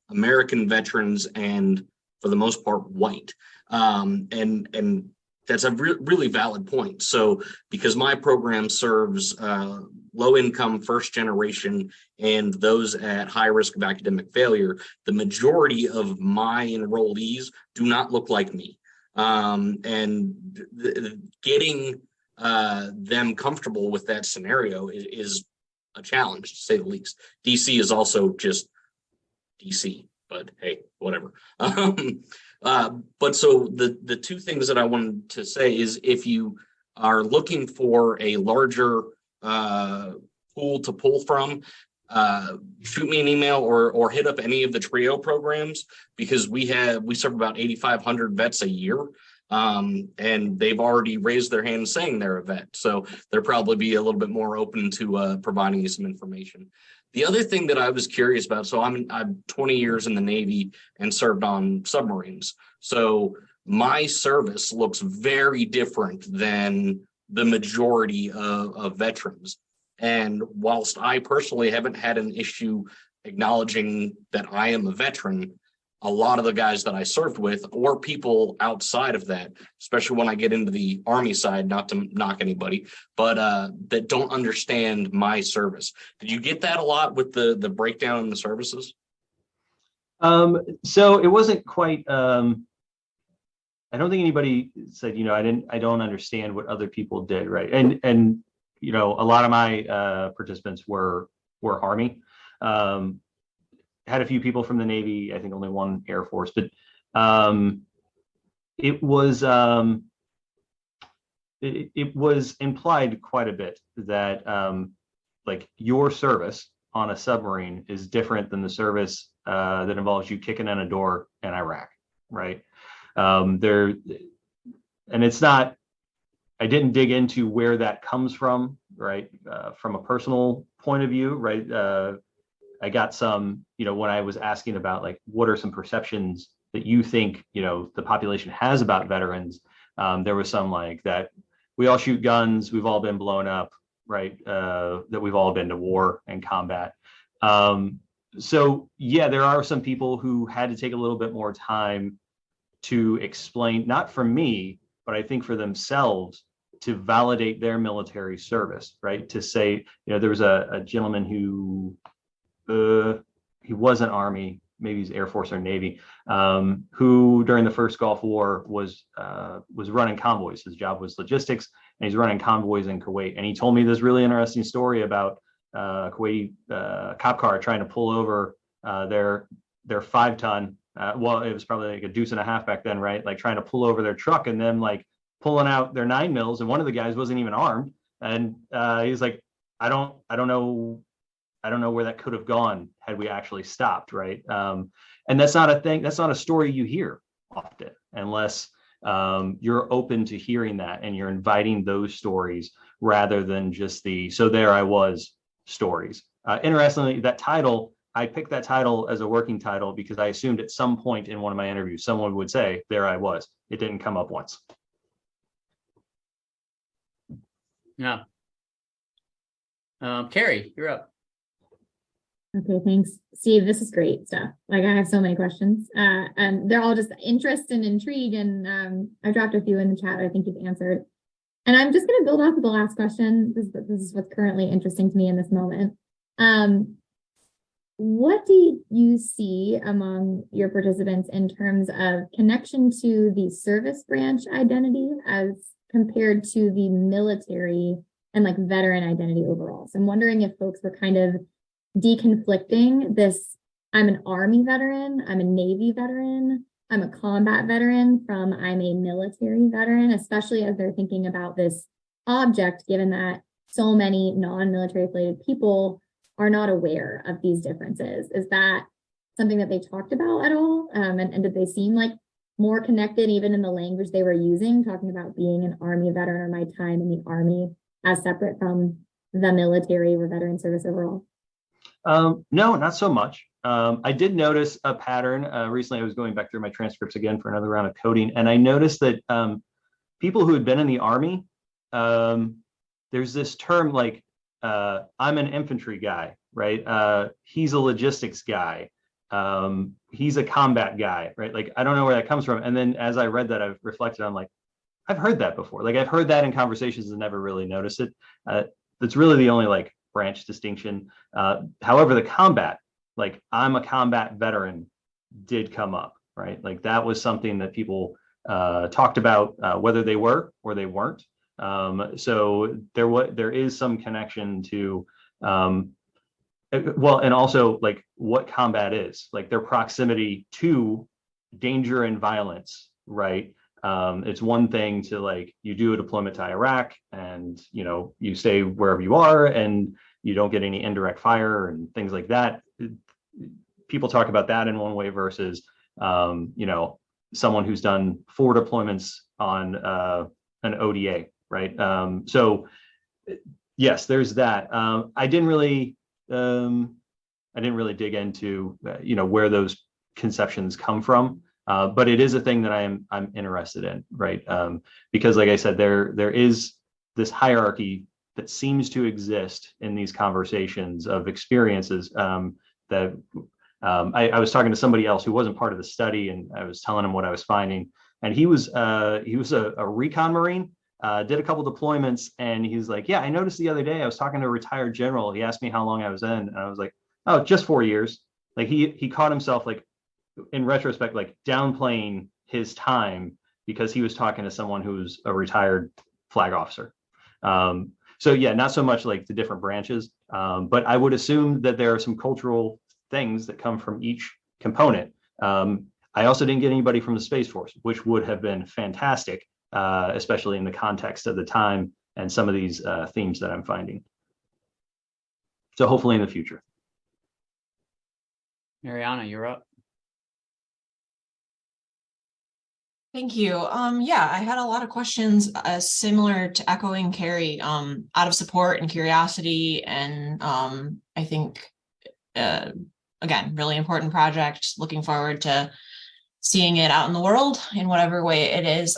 American veterans and, for the most part, white. And that's a really valid point. So because my program serves low-income, first-generation, and those at high risk of academic failure, the majority of my enrollees do not look like me. Getting them comfortable with that scenario is a challenge, to say the least. DC is also just DC, but hey, whatever. But so the two things that I wanted to say is, if you are looking for a larger pool to pull from, shoot me an email or hit up any of the TRIO programs, because we serve about 8,500 vets a year. And they've already raised their hand saying they're a vet. So they'll probably be a little bit more open to providing you some information. The other thing that I was curious about, so I'm 20 years in the Navy and served on submarines. So my service looks very different than the majority of veterans. And whilst I personally haven't had an issue acknowledging that I am a veteran, a lot of the guys that I served with or people outside of that, especially when I get into the Army side, not to knock anybody, but that don't understand my service. Did you get that a lot with the breakdown in the services? So it wasn't quite, I don't think anybody said, I don't understand what other people did. Right. And, a lot of my participants were Army. Had a few people from the Navy, I think only one Air Force, but it was implied quite a bit that like your service on a submarine is different than the service that involves you kicking in a door in Iraq, right? And it's not, I didn't dig into where that comes from, right? From a personal point of view, right? I got some, when I was asking about like, what are some perceptions that you think, the population has about veterans? There was some like that we all shoot guns, we've all been blown up, right? That we've all been to war and combat. So yeah, there are some people who had to take a little bit more time to explain, not for me, but I think for themselves, to validate their military service, right? To say, there was a gentleman who, he wasn't Army, maybe he's Air Force or Navy, who during the first Gulf War was running convoys. His job was logistics, and he's running convoys in Kuwait. And he told me this really interesting story about Kuwaiti cop car trying to pull over their 5-ton. Well, it was probably like a deuce and a half back then, right? Like trying to pull over their truck and then like pulling out their 9 mils, and one of the guys wasn't even armed. And he's like, I don't know where that could have gone had we actually stopped, right? And that's not a thing. That's not a story you hear often, unless you're open to hearing that and you're inviting those stories rather than just the "so there I was" stories. Interestingly, that title, I picked that title as a working title because I assumed at some point in one of my interviews someone would say, "There I was." It didn't come up once. Yeah. Carrie, you're up. Okay, thanks, Steve. This is great stuff. Like, I have so many questions, and they're all just interest and intrigue. And I dropped a few in the chat I think you've answered. And I'm just going to build off of the last question. This is what's currently interesting to me in this moment. What do you see among your participants in terms of connection to the service branch identity as compared to the military and like veteran identity overall? So I'm wondering if folks were kind of deconflicting this, I'm an Army veteran, I'm a Navy veteran, I'm a combat veteran, from I'm a military veteran, especially as they're thinking about this object, given that so many non-military affiliated people are not aware of these differences. Is that something that they talked about at all? And did they seem like more connected even in the language they were using, talking about being an Army veteran or my time in the Army as separate from the military or veteran service overall? No, not so much. I did notice a pattern. Recently, I was going back through my transcripts again for another round of coding, and I noticed that people who had been in the Army, there's this term like, I'm an infantry guy, right? He's a logistics guy. He's a combat guy, right? Like, I don't know where that comes from. And then as I read that, I've reflected on like, I've heard that before. Like, I've heard that in conversations and never really noticed it. That's really the only like branch distinction. However, the combat, like I'm a combat veteran, did come up, right? Like that was something that people talked about, whether they were or they weren't. So there is some connection to, well, and also like what combat is, like their proximity to danger and violence, right? It's one thing to like, you do a deployment to Iraq and, you stay wherever you are and you don't get any indirect fire and things like that. People talk about that in one way versus, someone who's done 4 deployments on an ODA, right? So yes, there's that. I didn't really dig into where those conceptions come from, but it is a thing that I'm interested in, right? Because like I said, there is this hierarchy that seems to exist in these conversations of experiences that I was talking to somebody else who wasn't part of the study, and I was telling him what I was finding, and he was a recon Marine, did a couple deployments, and he's like, yeah, I noticed the other day I was talking to a retired general. He asked me how long I was in, and I was like, oh, just 4 years. Like he caught himself, like, in retrospect, like downplaying his time because he was talking to someone who's a retired flag officer. So yeah, not so much like the different branches, but I would assume that there are some cultural things that come from each component. I also didn't get anybody from the Space Force, which would have been fantastic, especially in the context of the time and some of these themes that I'm finding. So hopefully in the future. Mariana, you're up. Thank you. Yeah, I had a lot of questions similar to echoing Carrie, out of support and curiosity. And I think, again, really important project. Looking forward to seeing it out in the world in whatever way it is.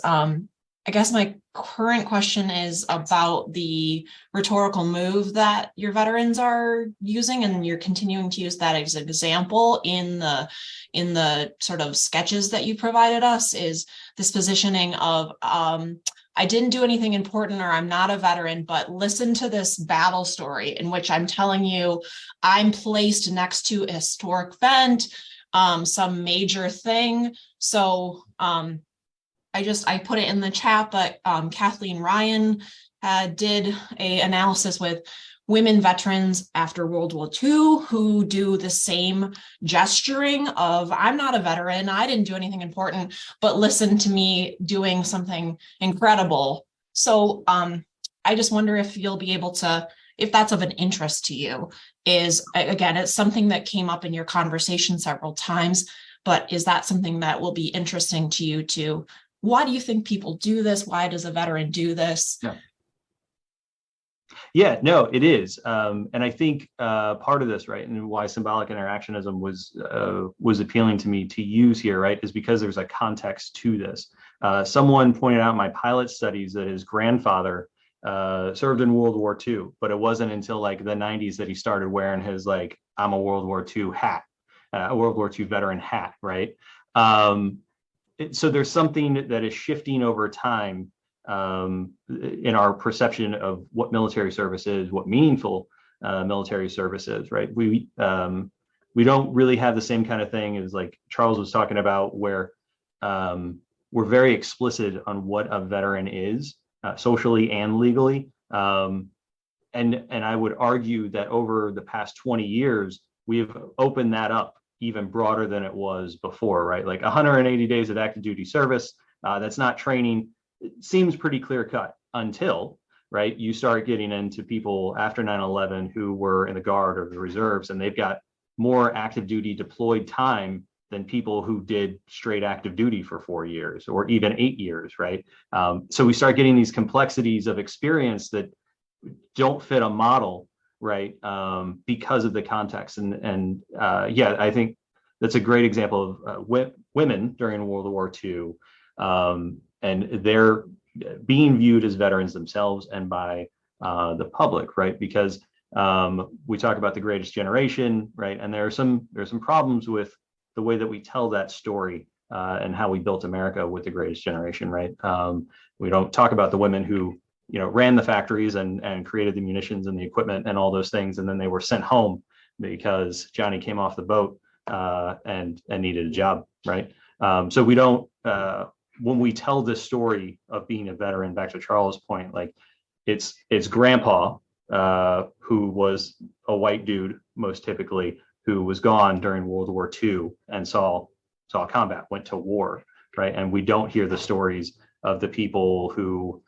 I guess my current question is about the rhetorical move that your veterans are using, and you're continuing to use that as an example in the sort of sketches that you provided us, is this positioning of I didn't do anything important, or I'm not a veteran, but listen to this battle story in which I'm telling you I'm placed next to a historic event, some major thing. So I put it in the chat, but Kathleen Ryan did a analysis with women veterans after World War II who do the same gesturing of, I'm not a veteran, I didn't do anything important, but listen to me doing something incredible. So I just wonder if you'll be able to, if that's of an interest to you. Is, again, it's something that came up in your conversation several times, but is that something that will be interesting to you too? Why do you think people do this? Why does a veteran do this? Yeah, no, it is. And I think part of this, right, and why symbolic interactionism was appealing to me to use here, right, is because there's a context to this. Someone pointed out in my pilot studies that his grandfather served in World War II, but it wasn't until like the 90s that he started wearing his, like, I'm a World War II hat, a World War II veteran hat, right? So there's something that is shifting over time in our perception of what military service is, what meaningful military service is, right? We don't really have the same kind of thing as, like Charles was talking about, where we're very explicit on what a veteran is, socially and legally. And I would argue that over the past 20 years, we've opened that up even broader than it was before, right? Like 180 days of active duty service, that's not training. It seems pretty clear cut until, right, you start getting into people after 9/11 who were in the Guard or the reserves, and they've got more active duty deployed time than people who did straight active duty for 4 years or even 8 years, right? So we start getting these complexities of experience that don't fit a model, right? Because of the context. And yeah, I think that's a great example of women during World War II, and they're being viewed as veterans themselves and by the public, right? Because we talk about the greatest generation, right? And there's some problems with the way that we tell that story and how we built America with the greatest generation, right? We don't talk about the women who, ran the factories and created the munitions and the equipment and all those things, and then they were sent home because Johnny came off the boat and needed a job, right? So we don't, when we tell this story of being a veteran, back to Charles' point, like it's grandpa who was a white dude, most typically, who was gone during World War II and saw combat, went to war, right? And we don't hear the stories of the people who,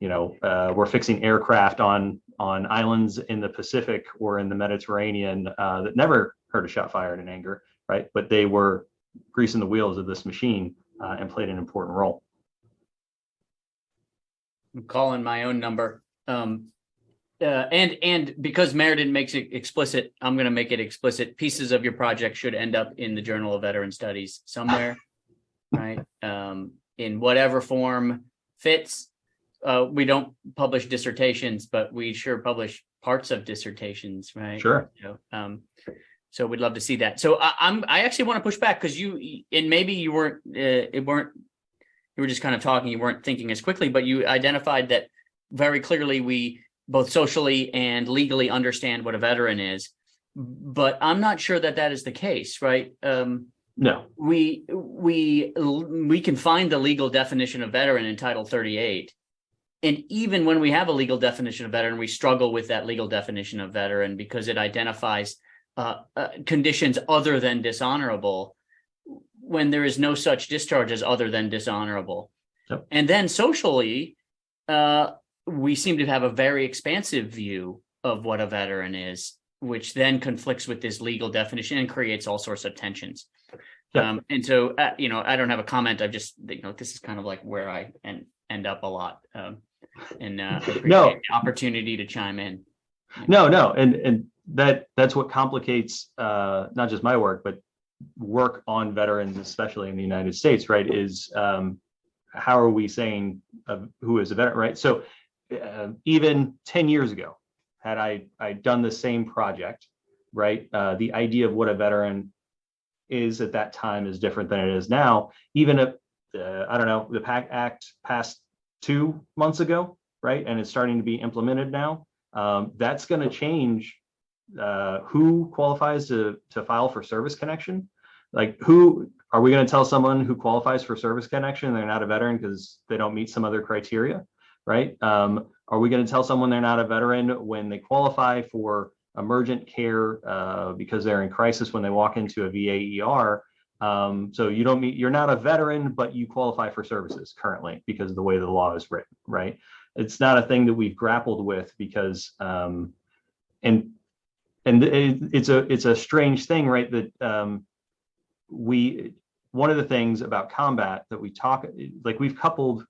were fixing aircraft on islands in the Pacific or in the Mediterranean that never heard a shot fired in anger, right? But they were greasing the wheels of this machine and played an important role. I'm calling my own number. And because Meriden makes it explicit, I'm going to make it explicit. Pieces of your project should end up in the Journal of Veteran Studies somewhere, right? In whatever form fits. We don't publish dissertations, but we sure publish parts of dissertations, right? Sure. So we'd love to see that. So I actually want to push back because maybe you weren't, you were just kind of talking, you weren't thinking as quickly, but you identified that very clearly we both socially and legally understand what a veteran is. But I'm not sure that that is the case, right? No. We can find the legal definition of veteran in Title 38. And even when we have a legal definition of veteran, we struggle with that legal definition of veteran because it identifies conditions other than dishonorable when there is no such discharge as other than dishonorable. Yep. And then socially, we seem to have a very expansive view of what a veteran is, which then conflicts with this legal definition and creates all sorts of tensions. Yep. And so, I don't have a comment. I just, this is kind of like where I end up a lot. And appreciate the opportunity to chime in. No, and that's what complicates not just my work, but work on veterans, especially in the United States, right? Is how are we saying who is a veteran, right? So even 10 years ago, had I done the same project, right? The idea of what a veteran is at that time is different than it is now. Even if I don't know, the PACT Act passed 2 months ago, right? And it's starting to be implemented now. That's going to change who qualifies to file for service connection. Like, who are we going to tell someone who qualifies for service connection they're not a veteran because they don't meet some other criteria, right? Are we going to tell someone they're not a veteran when they qualify for emergent care because they're in crisis when they walk into a VA ER? So you're not a veteran, but you qualify for services currently because of the way the law is written, right? It's not a thing that we've grappled with because, it's a strange thing, right? That one of the things about combat that we've coupled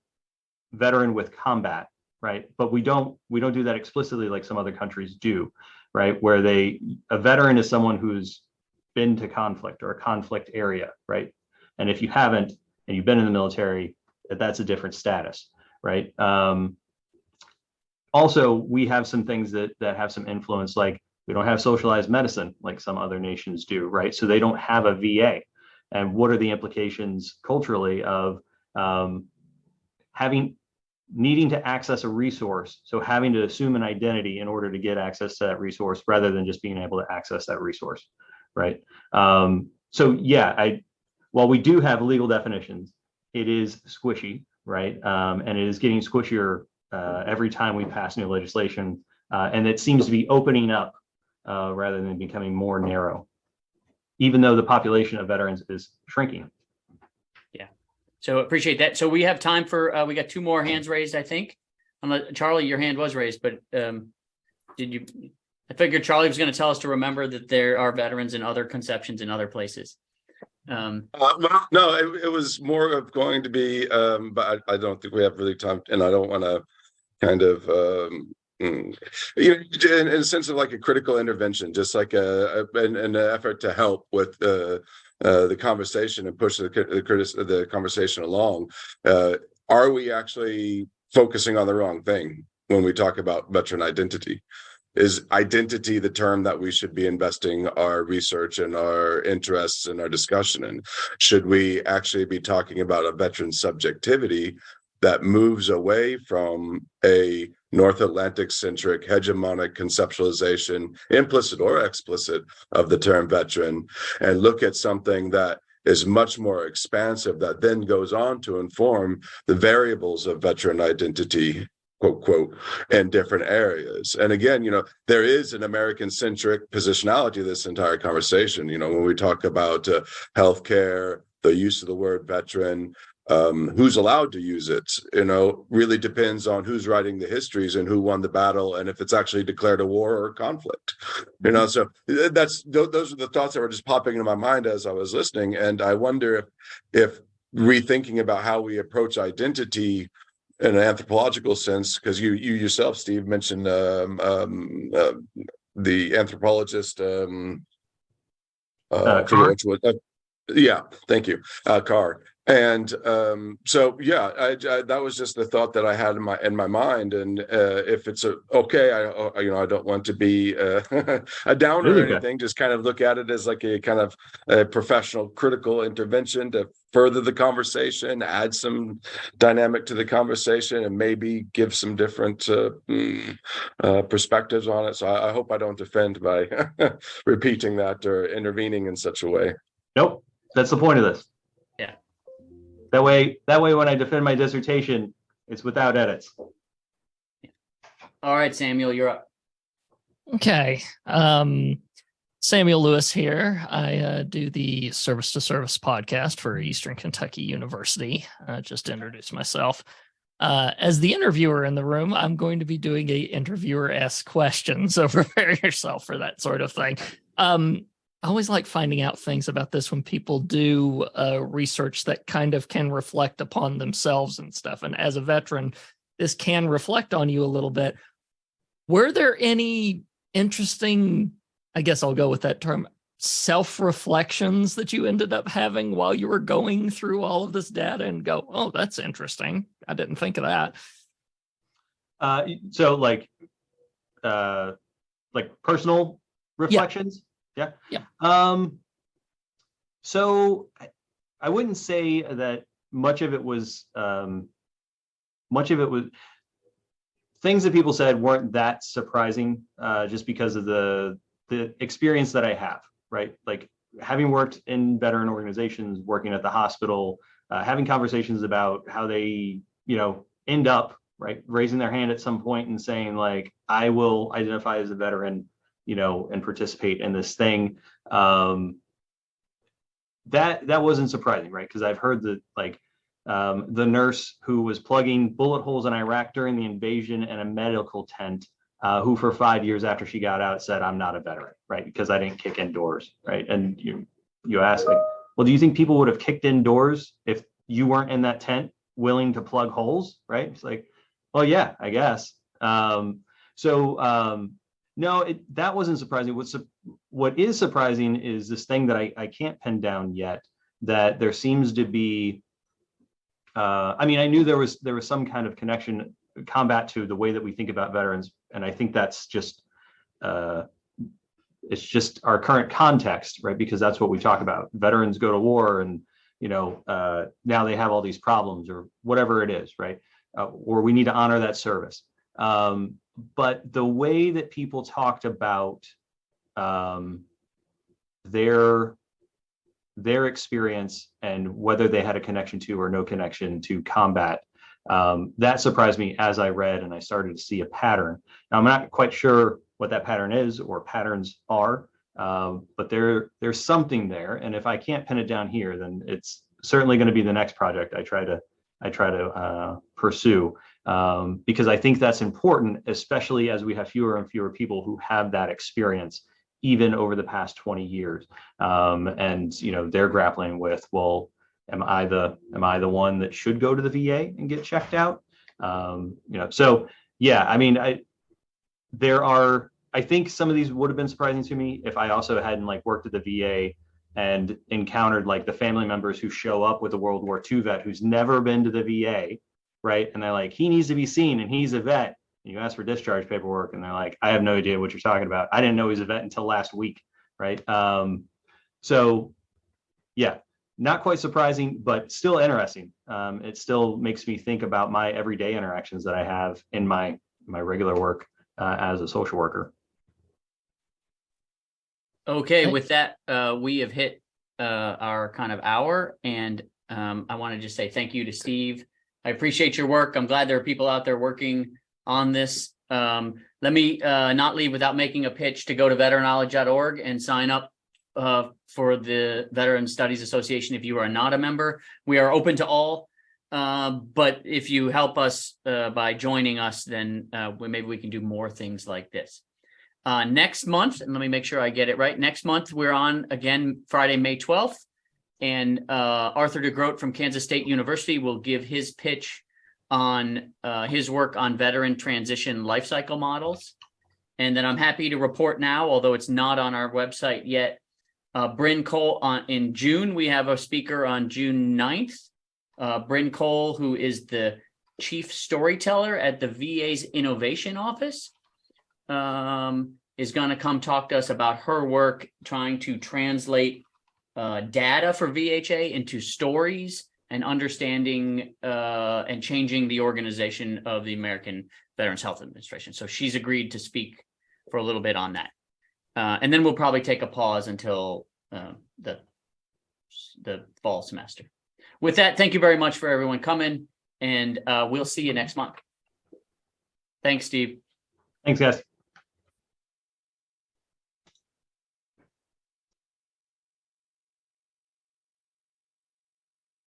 veteran with combat, right? But we don't do that explicitly like some other countries do, right? Where a veteran is someone who's been to conflict or a conflict area, right? And if you haven't and you've been in the military, that's a different status, right? Also, we have some things that have some influence, like we don't have socialized medicine like some other nations do, right? So they don't have a VA. And what are the implications culturally of needing to access a resource, so having to assume an identity in order to get access to that resource rather than just being able to access that resource, right? So yeah, while we do have legal definitions, it is squishy, right? And it is getting squishier every time we pass new legislation, and it seems to be opening up rather than becoming more narrow, even though the population of veterans is shrinking. Yeah, so appreciate that. So we have time for, we got 2 more hands raised, I think. Charlie, your hand was raised, but I figured Charlie was going to tell us to remember that there are veterans in other conceptions in other places. Well, no, it was more of going to be, but I don't think we have really time, and I don't want to kind of, in a sense of like a critical intervention, just like an effort to help with the conversation and push the conversation along. Are we actually focusing on the wrong thing when we talk about veteran identity? Is identity the term that we should be investing our research and our interests and our discussion in? Should we actually be talking about a veteran subjectivity that moves away from a North Atlantic centric hegemonic conceptualization, implicit or explicit, of the term veteran, and look at something that is much more expansive, that then goes on to inform the variables of veteran identity, quote, quote, in different areas? And again, there is an American-centric positionality to this entire conversation. When we talk about healthcare, the use of the word veteran, who's allowed to use it, really depends on who's writing the histories and who won the battle, and if it's actually declared a war or a conflict. So those are the thoughts that were just popping into my mind as I was listening. And I wonder if rethinking about how we approach identity in an anthropological sense, because you yourself, Steve, mentioned the anthropologist. I forget Carr? which one. Yeah, thank you, Carr. And so yeah, that was just the thought that I had in my mind. And if it's okay, I don't want to be a downer Really or good. anything. Just kind of look at it as like a kind of a professional critical intervention to further the conversation, add some dynamic to the conversation, and maybe give some different perspectives on it. So I hope I don't offend by repeating that or intervening in such a way. Nope, that's the point of this. Yeah. That way, when I defend my dissertation, it's without edits. All right, Samuel, you're up. Okay. Samuel Lewis here. I do the Service to Service podcast for Eastern Kentucky University. Just to introduce myself. As the interviewer in the room, I'm going to be doing a interviewer-esque question, so prepare yourself for that sort of thing. I always like finding out things about this when people do research that kind of can reflect upon themselves and stuff. And as a veteran, this can reflect on you a little bit. Were there any interesting, I guess I'll go with that term, self-reflections that you ended up having while you were going through all of this data and go, oh, that's interesting. I didn't think of that. So like personal reflections? Yeah. So I wouldn't say that much of it was things that people said weren't that surprising, just because of the experience that I have, right? Like having worked in veteran organizations, working at the hospital, having conversations about how they, end up, right, raising their hand at some point and saying like, I will identify as a veteran, and participate in this thing. That wasn't surprising, right? Because I've heard that the nurse who was plugging bullet holes in Iraq during the invasion in a medical tent, who for 5 years after she got out said, I'm not a veteran, right? Because I didn't kick in doors, right? And you ask like, well, do you think people would have kicked in doors if you weren't in that tent willing to plug holes, right? It's like, well, yeah, I guess. No, that wasn't surprising. What is surprising is this thing that I can't pin down yet, that there seems to be, I knew there was some kind of connection, combat to the way that we think about veterans. And I think that's just, it's just our current context, right? Because that's what we talk about. Veterans go to war and, now they have all these problems or whatever it is, right? Or we need to honor that service. But the way that people talked about their experience and whether they had a connection to or no connection to combat, that surprised me as I read and I started to see a pattern. Now, I'm not quite sure what that pattern is or patterns are, but there's something there. And if I can't pin it down here, then it's certainly going to be the next project I try to pursue, because I think that's important, especially as we have fewer and fewer people who have that experience, even over the past 20 years. And they're grappling with, well, am I the one that should go to the VA and get checked out? So yeah, I think some of these would have been surprising to me if I also hadn't worked at the VA and encountered the family members who show up with a World War II vet who's never been to the VA, right? And they're like, he needs to be seen and he's a vet. And you ask for discharge paperwork and they're like, I have no idea what you're talking about. I didn't know he was a vet until last week, right? So yeah, not quite surprising, but still interesting. It still makes me think about my everyday interactions that I have in my regular work as a social worker. Okay, with that, we have hit our kind of hour, and I want to just say thank you to Steve. I appreciate your work. I'm glad there are people out there working on this. Let me not leave without making a pitch to go to veteranknowledge.org and sign up for the Veteran Studies Association if you are not a member. We are open to all, but if you help us by joining us, then maybe we can do more things like this. Next month, and let me make sure I get it right. Next month, we're on again Friday, May 12th, and Arthur DeGroat from Kansas State University will give his pitch on his work on veteran transition lifecycle models. And then I'm happy to report now, although it's not on our website yet, Bryn Cole in June, we have a speaker on June 9th. Bryn Cole, who is the chief storyteller at the VA's Innovation Office, is going to come talk to us about her work trying to translate data for VHA into stories and understanding and changing the organization of the American Veterans Health Administration. So she's agreed to speak for a little bit on that. And then we'll probably take a pause until the fall semester. With that, thank you very much for everyone coming, and we'll see you next month. Thanks, Steve. Thanks, guys.